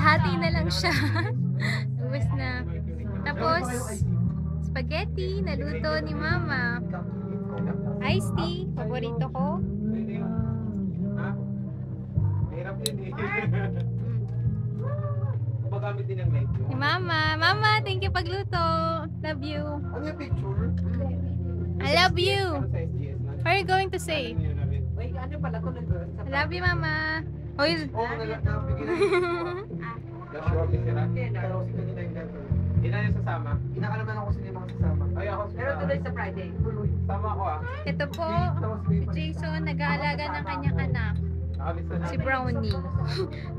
Kalahati na lang siya. Ubus na. Tapos, spaghetti, naluto ni Mama. Iced tea, paborito ko. Hirap yun eh. Magamit din ang light. Si Mama. Mama, thank you pagluto. Love you. Ano yung picture? I love you. What are you going to say? Ano pala ko I love you, Mama. Oil. Oo, nabigyan na yung Joshua Becerra. Pero si kanina yung letter. Hindi na yung sasama. Inaka naman ako sila mga sasama. Ay, ako Pero today sa Friday. Sama ako ah. Ito po, si Jason, nag-aalaga ng kanyang anak. Nakalis na Si Brownie.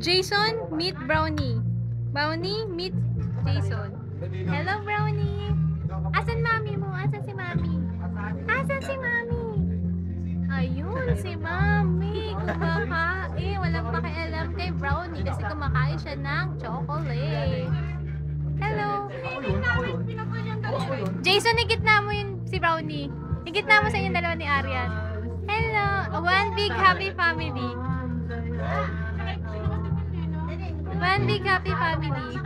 Jason, meet Brownie. Brownie, meet Jason. Hello, Brownie. Asan mami mo? Asan si mami? Asan si mami? Ayun, si mami. Kumakain. Walang pakialam kay Brownie kasi kumakain siya ng chocolate. Hello. Jason, igitna mo yun si Brownie. Igitna mo sa inyong dalawa ni Arian. Hello. One big happy family. One big happy family.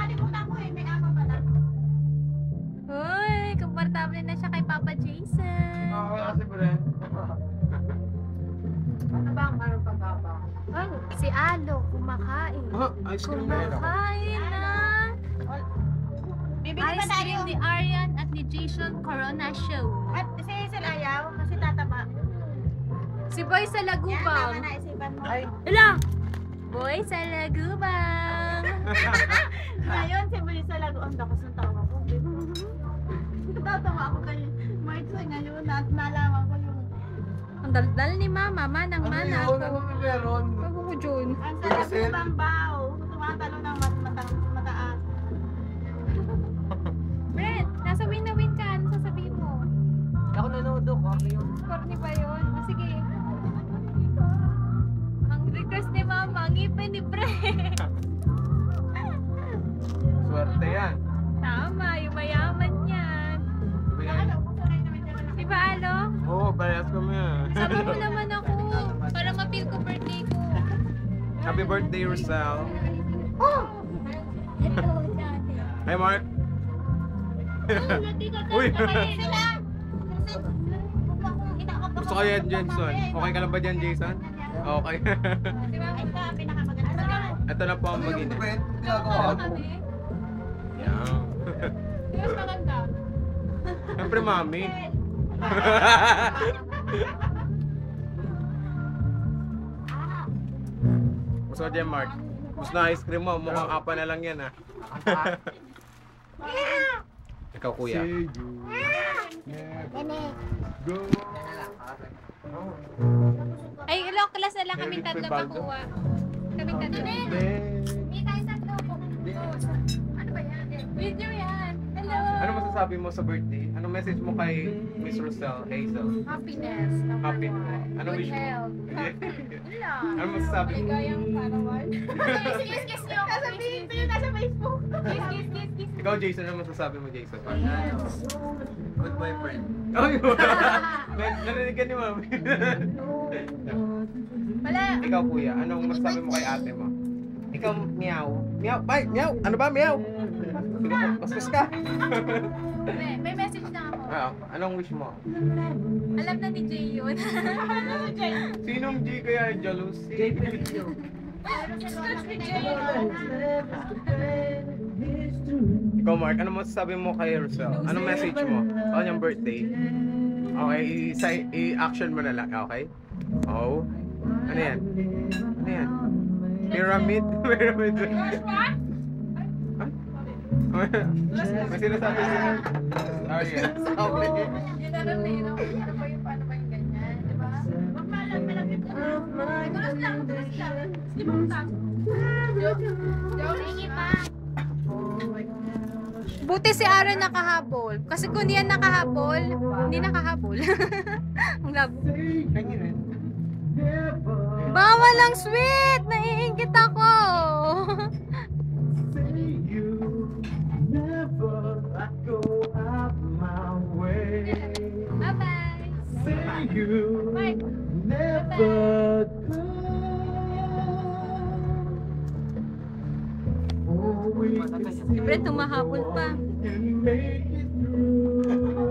Uy, komportable na siya kay Papa Jason. Oo, kasi Brent. Ano ba ang meron pang gaba? Oh, si Alo, kumakain. Ice cream na yun ako. Kumakain na. Ice cream ni Arian at ni Jason Corona Show. At si Hazel ayaw kasi tataba. Si Boy sa Lagubang. naisipan mo. Ay. Hala! Boy sa Lagubang. Ngayon, si Melissa Lago, ang lakas ng tawa ko. Natatawa ako kay March ngayon at nalaman ko yung Ang daldal ni Mama, manang-mana Ano yun? ako. Ano meron? Ako ko, Jun. ang sarap ng bambaw. Tumatalo ng mataas. Brent, nasa win na win ka. Ano sasabihin mo? Ako nanood ako. Ano yun? Corny ba yun? O sige. Ang request ni Mama, ang ngipin ni Brent. Swerte yan. Tama, yung mayaman yan. Di ba, Alo? Oo, parehas kami yan. Sama mo naman ako para ma-feel ko birthday ko. Happy birthday, Rosal. Oh! Hello, dati. Hi, Mark. Uy! Gusto ko yan, Jenson. Okay ka lang ba dyan, Jason? Okay. Di ba? Ito na po ang magina. Ginagawa kami. Yan. Di mas maganda. Siyempre, mami. Gusto ko dyan, Mark. Gusto na ice cream mo. Mukhang apa na lang yan, ah. Ikaw, kuya. Ay, ilang class na lang kaming tatlo makuha. Kaming tatlo. Hindi tayo tatlo. Ano ba yan? Video yan. Hello. Ano masasabi mo sa birthday? Anong message mo kay Miss Rosel, Hazel? Happiness. Number Happiness. one. Ano Good wish mo? health. Yun lang. Ano masasabi mo? Ligayang karawan. Kiss nyo. Nasabihin ko yun nasa Facebook. Kiss. Ikaw, Jason, ano masasabi mo, Jason? Good boyfriend. Ay, narinig ka ni mami. Wala. Ikaw, kuya, anong masasabi mo kay ate mo? Ikaw, meow. Meow. Ay, meow. Ano ba, meow? Bastos ka. May message na ako. Anong wish mo? Alam na ni Jay yun. Sinong G kaya yung jealousy? Ikaw, Mark, ano masasabi mo kay Rosel? Anong message mo? Sa kanyang birthday? Okay, i-action mo na lang, okay? Oh. Ano yan? Ano yan? Pyramid? Pyramid. May sinasabi siya. Arian. Sabi. Yun na lang yun. Ano ba yung ganyan? Diba? Magpalang malapit lang. Tulos lang. Hindi mo utang. Joke pa. Buti si Aaron nakahabol. Kasi kung hindi yan nakahabol, hindi nakahabol. Ang labo. Ganyan eh. Bawal lang sweet! Naiingit ako! Bye-bye! Mark! Bye-bye! Siyempre, tumahapon pa.